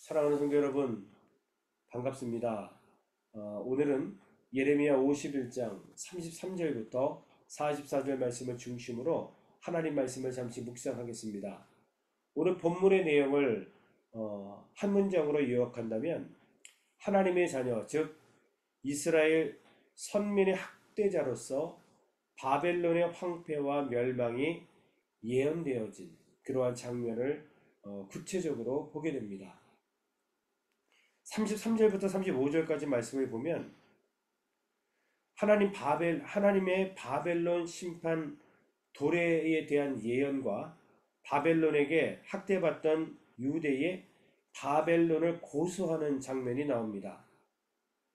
사랑하는 성도 여러분, 반갑습니다. 오늘은 예레미야 51장 33절부터 44절 말씀을 중심으로 하나님 말씀을 잠시 묵상하겠습니다. 오늘 본문의 내용을 한 문장으로 요약한다면 하나님의 자녀, 즉 이스라엘 선민의 학대자로서 바벨론의 황폐와 멸망이 예언되어진 그러한 장면을 구체적으로 보게 됩니다. 33절부터 35절까지 말씀을 보면 하나님의 바벨론 심판 도래에 대한 예언과 바벨론에게 학대받던 유대의 바벨론을 고소하는 장면이 나옵니다.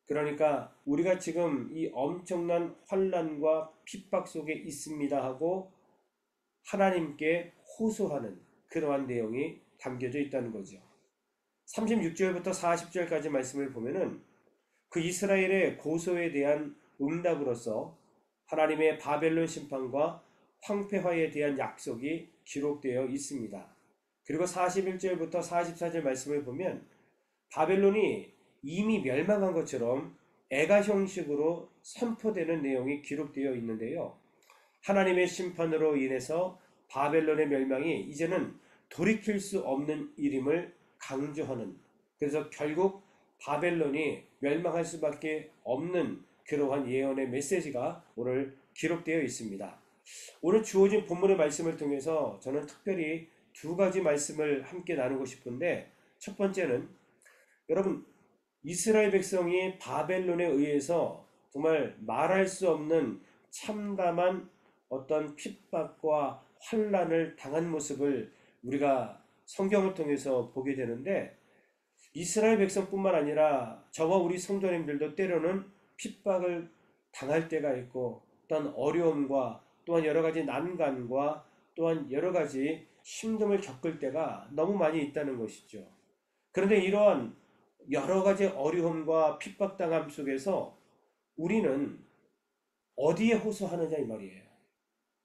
그러니까 우리가 지금 이 엄청난 환난과 핍박 속에 있습니다 하고 하나님께 호소하는 그러한 내용이 담겨져 있다는 거죠. 36절부터 40절까지 말씀을 보면은 그 이스라엘의 고소에 대한 응답으로서 하나님의 바벨론 심판과 황폐화에 대한 약속이 기록되어 있습니다. 그리고 41절부터 44절 말씀을 보면 바벨론이 이미 멸망한 것처럼 애가 형식으로 선포되는 내용이 기록되어 있는데요. 하나님의 심판으로 인해서 바벨론의 멸망이 이제는 돌이킬 수 없는 일임을 강조하는, 그래서 결국 바벨론이 멸망할 수밖에 없는 그러한 예언의 메시지가 오늘 기록되어 있습니다. 오늘 주어진 본문의 말씀을 통해서 저는 특별히 두 가지 말씀을 함께 나누고 싶은데, 첫 번째는 여러분, 이스라엘 백성이 바벨론에 의해서 정말 말할 수 없는 참담한 어떤 핍박과 환난을 당한 모습을 우리가 성경을 통해서 보게 되는데, 이스라엘 백성뿐만 아니라 저와 우리 성도님들도 때로는 핍박을 당할 때가 있고, 또한 어려움과 또한 여러 가지 난관과 또한 여러 가지 힘듦을 겪을 때가 너무 많이 있다는 것이죠. 그런데 이러한 여러 가지 어려움과 핍박당함 속에서 우리는 어디에 호소하느냐 이 말이에요.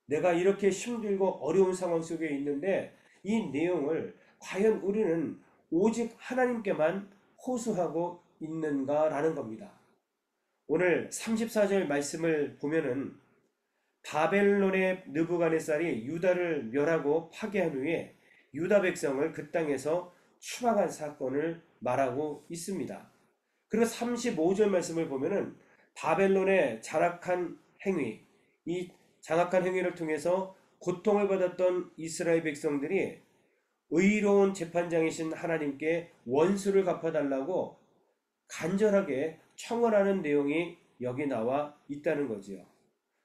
내가 이렇게 힘들고 어려운 상황 속에 있는데 이 내용을 과연 우리는 오직 하나님께만 호소하고 있는가라는 겁니다. 오늘 34절 말씀을 보면은 바벨론의 느부갓네살이 유다를 멸하고 파괴한 후에 유다 백성을 그 땅에서 추방한 사건을 말하고 있습니다. 그리고 35절 말씀을 보면은 바벨론의 장악한 행위, 이 장악한 행위를 통해서 고통을 받았던 이스라엘 백성들이 의로운 재판장이신 하나님께 원수를 갚아달라고 간절하게 청원하는 내용이 여기 나와 있다는 거지요.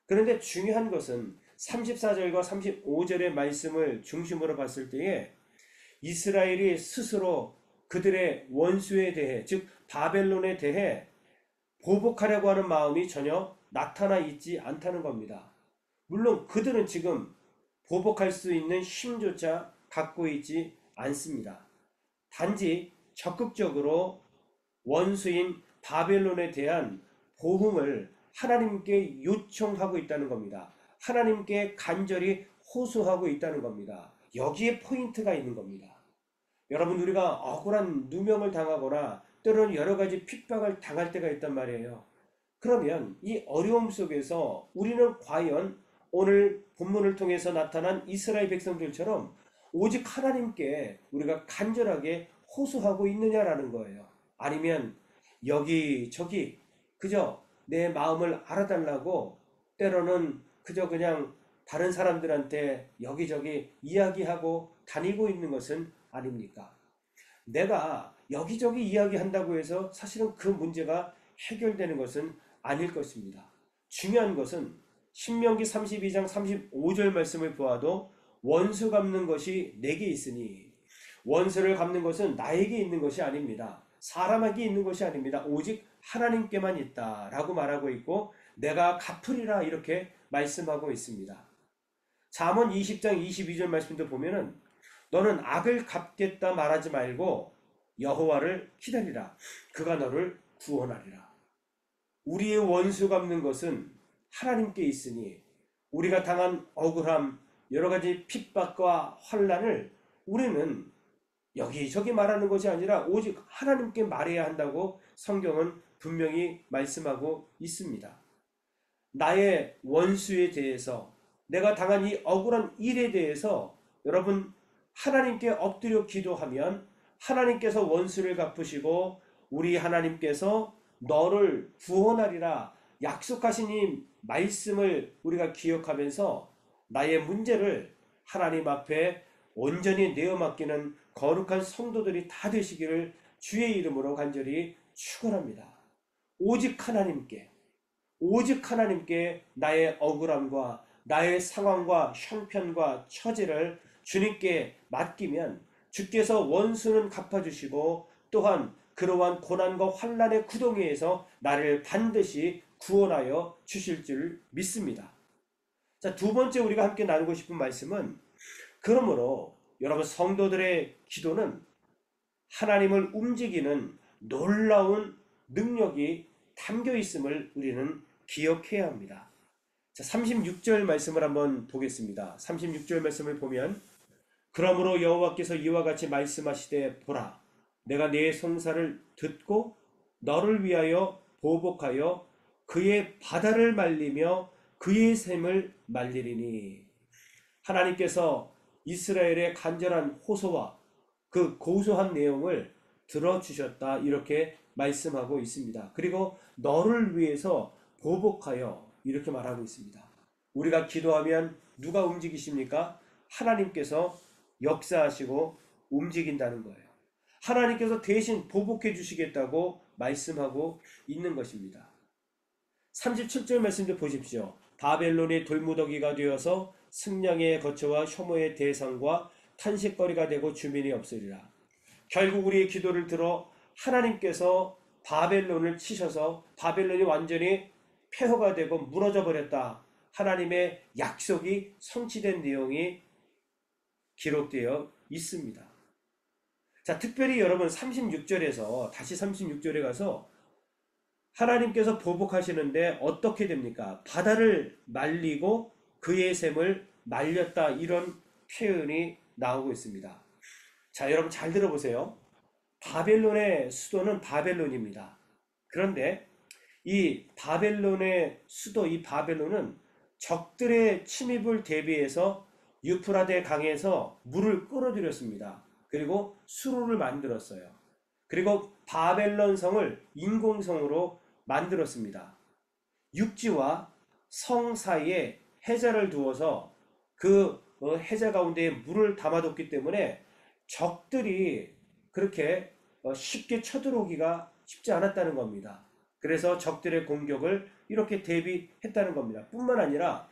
그런데 중요한 것은 34절과 35절의 말씀을 중심으로 봤을 때에 이스라엘이 스스로 그들의 원수에 대해, 즉 바벨론에 대해 보복하려고 하는 마음이 전혀 나타나 있지 않다는 겁니다. 물론 그들은 지금 보복할 수 있는 힘조차 갖고 있지 않습니다. 단지 적극적으로 원수인 바벨론에 대한 보응을 하나님께 요청하고 있다는 겁니다. 하나님께 간절히 호소하고 있다는 겁니다. 여기에 포인트가 있는 겁니다. 여러분, 우리가 억울한 누명을 당하거나 때로는 여러 가지 핍박을 당할 때가 있단 말이에요. 그러면 이 어려움 속에서 우리는 과연 오늘 본문을 통해서 나타난 이스라엘 백성들처럼 오직 하나님께 우리가 간절하게 호소하고 있느냐라는 거예요. 아니면 여기저기 그저 내 마음을 알아달라고 때로는 그저 그냥 다른 사람들한테 여기저기 이야기하고 다니고 있는 것은 아닙니까? 내가 여기저기 이야기한다고 해서 사실은 그 문제가 해결되는 것은 아닐 것입니다. 중요한 것은 신명기 32장 35절 말씀을 보아도 원수 갚는 것이 내게 있으니, 원수를 갚는 것은 나에게 있는 것이 아닙니다. 사람에게 있는 것이 아닙니다. 오직 하나님께만 있다라고 말하고 있고 내가 갚으리라 이렇게 말씀하고 있습니다. 잠언 20장 22절 말씀도 보면은 너는 악을 갚겠다 말하지 말고 여호와를 기다리라. 그가 너를 구원하리라. 우리의 원수 갚는 것은 하나님께 있으니 우리가 당한 억울함, 여러 가지 핍박과 환난을 우리는 여기저기 말하는 것이 아니라 오직 하나님께 말해야 한다고 성경은 분명히 말씀하고 있습니다. 나의 원수에 대해서, 내가 당한 이 억울한 일에 대해서 여러분 하나님께 엎드려 기도하면 하나님께서 원수를 갚으시고 우리 하나님께서 너를 구원하리라 약속하신 이 말씀을 우리가 기억하면서 나의 문제를 하나님 앞에 온전히 내어 맡기는 거룩한 성도들이 다 되시기를 주의 이름으로 간절히 축원합니다. 오직 하나님께, 오직 하나님께 나의 억울함과 나의 상황과 형편과 처지를 주님께 맡기면 주께서 원수는 갚아주시고 또한 그러한 고난과 환난의 구덩이에서 나를 반드시 구원하여 주실 줄 믿습니다. 자, 두 번째 우리가 함께 나누고 싶은 말씀은, 그러므로 여러분 성도들의 기도는 하나님을 움직이는 놀라운 능력이 담겨 있음을 우리는 기억해야 합니다. 자, 36절 말씀을 한번 보겠습니다. 36절 말씀을 보면, 그러므로 여호와께서 이와 같이 말씀하시되 보라, 내가 네 송사를 듣고 너를 위하여 보복하여 그의 바다를 말리며 그의 샘을 말리리니. 하나님께서 이스라엘의 간절한 호소와 그 고소한 내용을 들어주셨다, 이렇게 말씀하고 있습니다. 그리고 너를 위해서 보복하여 이렇게 말하고 있습니다. 우리가 기도하면 누가 움직이십니까? 하나님께서 역사하시고 움직인다는 거예요. 하나님께서 대신 보복해 주시겠다고 말씀하고 있는 것입니다. 37절 말씀도 보십시오. 바벨론의 돌무더기가 되어서 승냥의 거처와 혐오의 대상과 탄식거리가 되고 주민이 없으리라. 결국 우리의 기도를 들어 하나님께서 바벨론을 치셔서 바벨론이 완전히 폐허가 되고 무너져 버렸다, 하나님의 약속이 성취된 내용이 기록되어 있습니다. 자, 특별히 여러분 36절에서 다시 36절에 가서 하나님께서 보복하시는데 어떻게 됩니까? 바다를 말리고 그의 샘을 말렸다, 이런 표현이 나오고 있습니다. 자, 여러분 잘 들어보세요. 바벨론의 수도는 바벨론입니다. 그런데 이 바벨론의 수도, 이 바벨론은 적들의 침입을 대비해서 유프라데 강에서 물을 끌어들였습니다. 그리고 수로를 만들었어요. 그리고 바벨론 성을 인공성으로 만들었습니다. 육지와 성 사이에 해자를 두어서 그 해자 가운데에 물을 담아뒀기 때문에 적들이 그렇게 쉽게 쳐들어오기가 쉽지 않았다는 겁니다. 그래서 적들의 공격을 이렇게 대비했다는 겁니다. 뿐만 아니라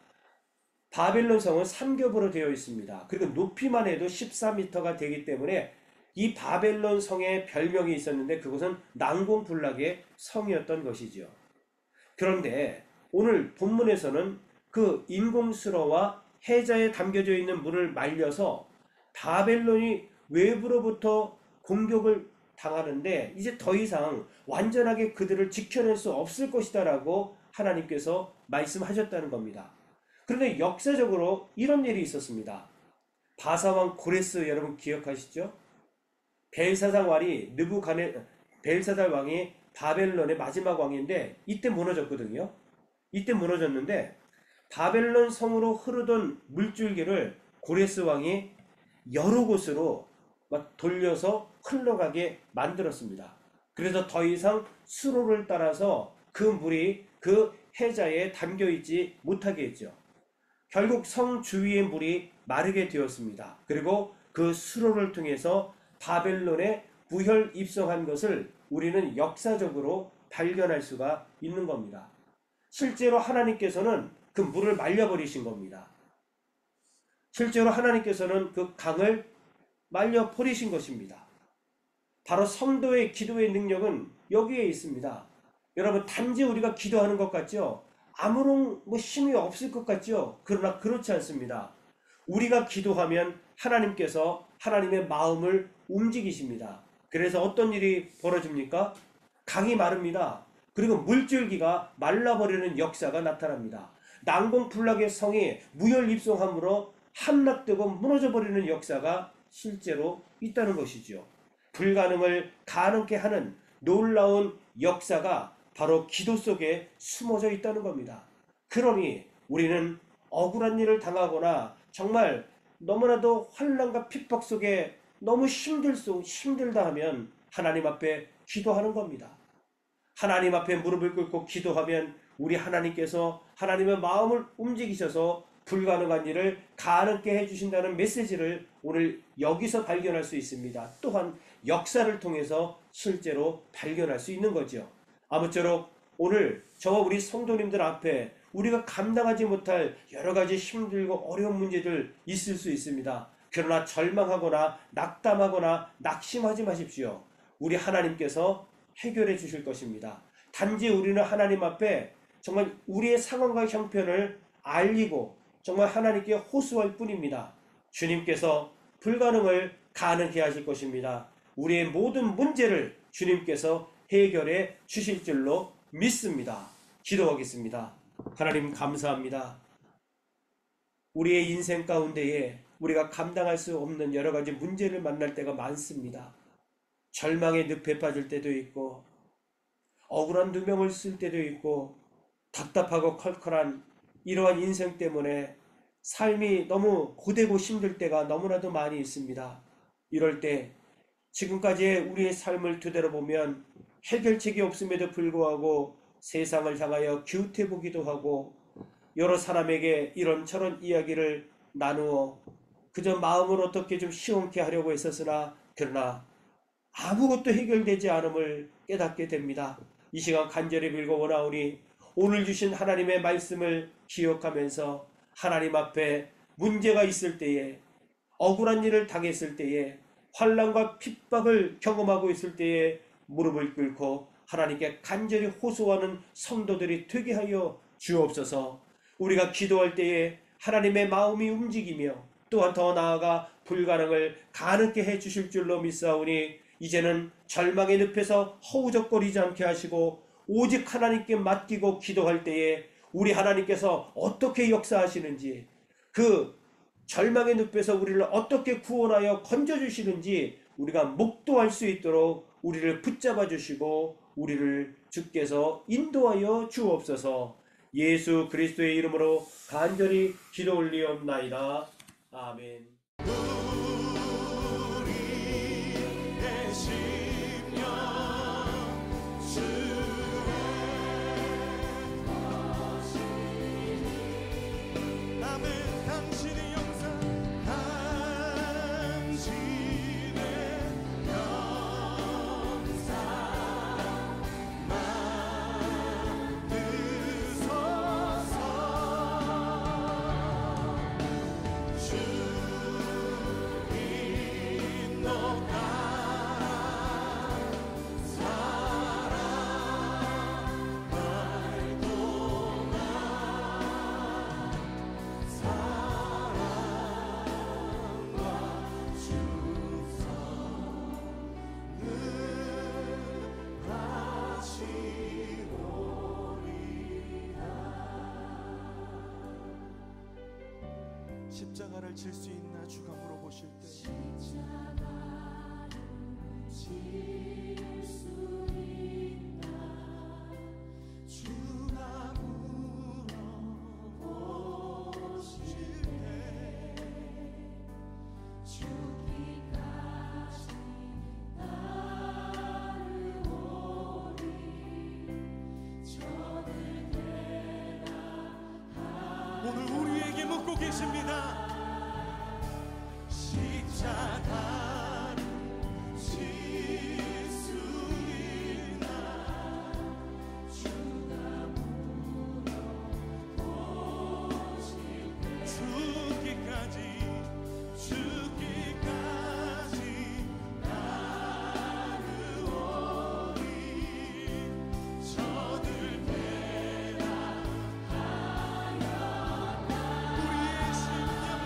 바벨론 성은 삼겹으로 되어 있습니다. 그리고 높이만 해도 14m가 되기 때문에 이 바벨론 성의 별명이 있었는데 그것은 난공불락의 성이었던 것이죠. 그런데 오늘 본문에서는 그 인공수로와 해자에 담겨져 있는 물을 말려서 바벨론이 외부로부터 공격을 당하는데 이제 더 이상 완전하게 그들을 지켜낼 수 없을 것이다 라고 하나님께서 말씀하셨다는 겁니다. 그런데 역사적으로 이런 일이 있었습니다. 바사왕 고레스 여러분 기억하시죠? 벨사살 왕이 바벨론의 마지막 왕인데 이때 무너졌거든요. 이때 무너졌는데 바벨론 성으로 흐르던 물줄기를 고레스 왕이 여러 곳으로 막 돌려서 흘러가게 만들었습니다. 그래서 더 이상 수로를 따라서 그 물이 그 해자에 담겨 있지 못하게 했죠. 결국 성 주위의 물이 마르게 되었습니다. 그리고 그 수로를 통해서 바벨론에 부혈 입성한 것을 우리는 역사적으로 발견할 수가 있는 겁니다. 실제로 하나님께서는 그 물을 말려버리신 겁니다. 실제로 하나님께서는 그 강을 말려버리신 것입니다. 바로 성도의 기도의 능력은 여기에 있습니다. 여러분 단지 우리가 기도하는 것 같죠? 아무런 힘이 없을 것 같죠? 그러나 그렇지 않습니다. 우리가 기도하면 하나님께서 하나님의 마음을 움직이십니다. 그래서 어떤 일이 벌어집니까? 강이 마릅니다. 그리고 물줄기가 말라버리는 역사가 나타납니다. 난공불락의 성이 무혈입성함으로 함락되고 무너져버리는 역사가 실제로 있다는 것이지요. 불가능을 가능케 하는 놀라운 역사가 바로 기도 속에 숨어져 있다는 겁니다. 그러니 우리는 억울한 일을 당하거나 정말 너무나도 환난과 핍박 속에 너무 힘들다 하면 하나님 앞에 기도하는 겁니다. 하나님 앞에 무릎을 꿇고 기도하면 우리 하나님께서 하나님의 마음을 움직이셔서 불가능한 일을 가능케 해주신다는 메시지를 오늘 여기서 발견할 수 있습니다. 또한 역사를 통해서 실제로 발견할 수 있는 거죠. 아무쪼록 오늘 저와 우리 성도님들 앞에 우리가 감당하지 못할 여러 가지 힘들고 어려운 문제들 있을 수 있습니다. 그러나 절망하거나 낙담하거나 낙심하지 마십시오. 우리 하나님께서 해결해 주실 것입니다. 단지 우리는 하나님 앞에 정말 우리의 상황과 형편을 알리고 정말 하나님께 호소할 뿐입니다. 주님께서 불가능을 가능케 하실 것입니다. 우리의 모든 문제를 주님께서 해결해 주실 줄로 믿습니다. 기도하겠습니다. 하나님 감사합니다. 우리의 인생 가운데에 우리가 감당할 수 없는 여러 가지 문제를 만날 때가 많습니다. 절망의 늪에 빠질 때도 있고 억울한 누명을 쓸 때도 있고 답답하고 컬컬한 이러한 인생 때문에 삶이 너무 고되고 힘들 때가 너무나도 많이 있습니다. 이럴 때 지금까지의 우리의 삶을 되돌아보면 해결책이 없음에도 불구하고 세상을 향하여 기웃해보기도 하고 여러 사람에게 이런저런 이야기를 나누어 그저 마음을 어떻게 좀 시원케 하려고 했었으나 그러나 아무것도 해결되지 않음을 깨닫게 됩니다. 이 시간 간절히 빌고 원하오니 오늘 주신 하나님의 말씀을 기억하면서 하나님 앞에 문제가 있을 때에 억울한 일을 당했을 때에 환난과 핍박을 경험하고 있을 때에 무릎을 꿇고 하나님께 간절히 호소하는 성도들이 되게 하여 주옵소서. 우리가 기도할 때에 하나님의 마음이 움직이며 또한 더 나아가 불가능을 가능케 해주실 줄로 믿사오니 이제는 절망의 늪에서 허우적거리지 않게 하시고 오직 하나님께 맡기고 기도할 때에 우리 하나님께서 어떻게 역사하시는지 그 절망의 늪에서 우리를 어떻게 구원하여 건져주시는지 우리가 목도할 수 있도록 우리를 붙잡아 주시고 우리를 주께서 인도하여 주옵소서. 예수 그리스도의 이름으로 간절히 기도 올리옵나이다. 아멘. 십자가를 질 수 있나 주가 물어보실 때 십자가를 질 수 있나 주가 물어보실 때 죽기까지 따르오리 저들 대답하리. 오늘 우리에게 묻고 계십니다. 십자가를 질 수 있나 주가 물어보실 때 죽기까지 따르오리 저들 대답하였다. 우리의 심령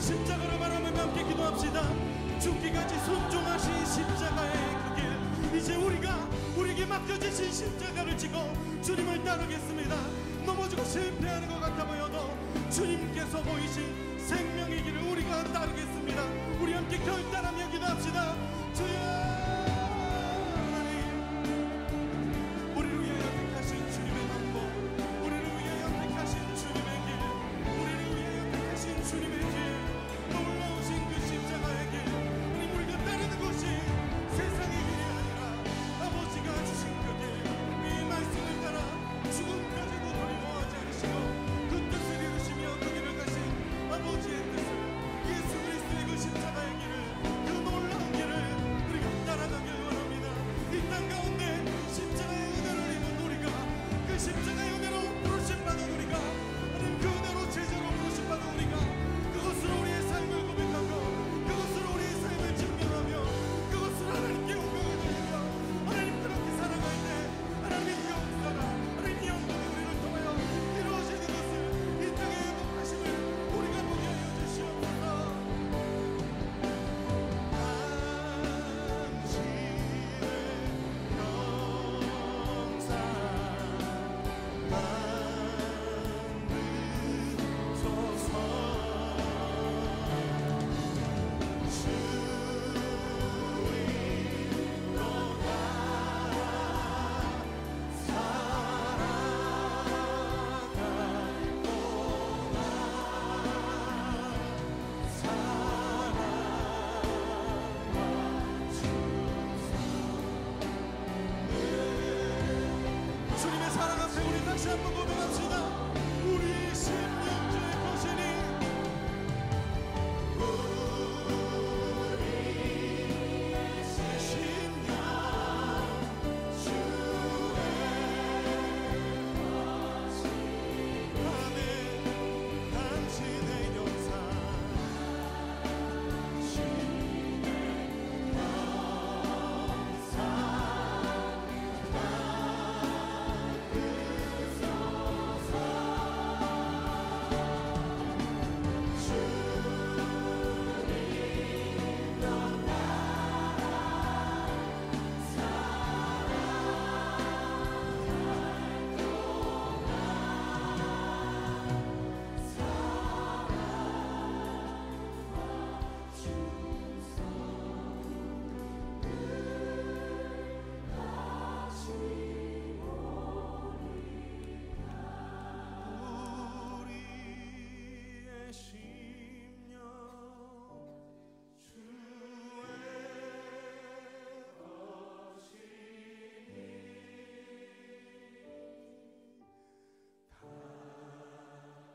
십자가를 바라보며 함께 기도합시다. 죽기까지 순종하신 십자가의 그 길, 이제 우리에게 맡겨주신 십자가를 지고 주님을 따르겠습니다. 넘어지고 실패하는 것 같아 보여도 주님께서 보이신 생명의 길을 우리가 따르겠습니다. 우리 함께 결단하며 기도합시다. 주여 하나님, 우리를 위하여 택하신 주님의 방법, 우리를 위하여 택하신 주님의 길, 우리를 위하여 택하신 주님의 길, 놀라우신 그 십자가의 길, 하나님, 우리가 따르는 것이 세상의 길이 아니라 아버지가 주신 그 길, 이 말씀을 따라 죽음까지도 두려워하지 않으시고 그 뜻을 이루시며 그 길을 가신 아버지의 뜻을, 예수 그리스도의 그 십자가의 길을, 그 놀라운 길을 우리가 따라가길 원합니다. 이 땅 가운데 십자가의 은혜를 입은 우리가, 그 십자가의 은혜로 부르심받은 우리가, 하나님 그 은혜로 제자로 부르심받은 우리가, 그것으로 우리의 삶을 고백하고 그것으로 우리의 삶을 증명하며 그것으로 하나님께 영광을 돌리며 하나님 그렇게 살아갈 때 하나님의 역사가, 하나님의 영광이 우리를 통하여 이루어지는 것을, 이 땅의 행복하심을 우리가 보게 하여 주시옵소서. 주님의 사랑 앞에 우리 다시 한번 고백합시다. 우리 심령주의 거신이, 우리의 심령 주의 거신, 아멘. 당신의 영상 우리의 심령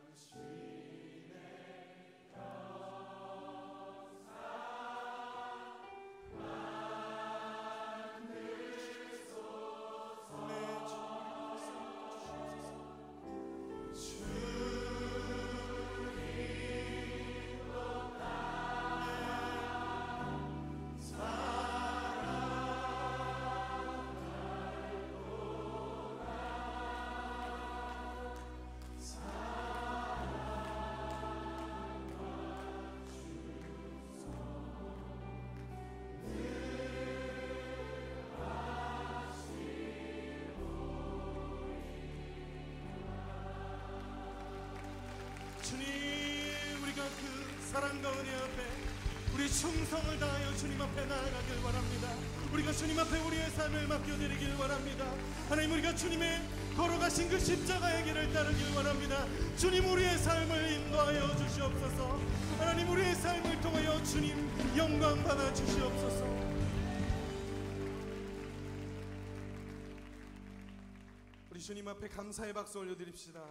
주의 주님, 우리가 그 사랑과 은혜 앞에 우리 충성을 다하여 주님 앞에 나아가길 원합니다. 우리가 주님 앞에 우리의 삶을 맡겨드리길 원합니다. 하나님, 우리가 주님의 걸어가신 그 십자가의 길을 따르길 원합니다. 주님, 우리의 삶을 인도하여 주시옵소서. 하나님, 우리의 삶을 통하여 주님 영광 받아 주시옵소서. 우리 주님 앞에 감사의 박수 올려드립시다.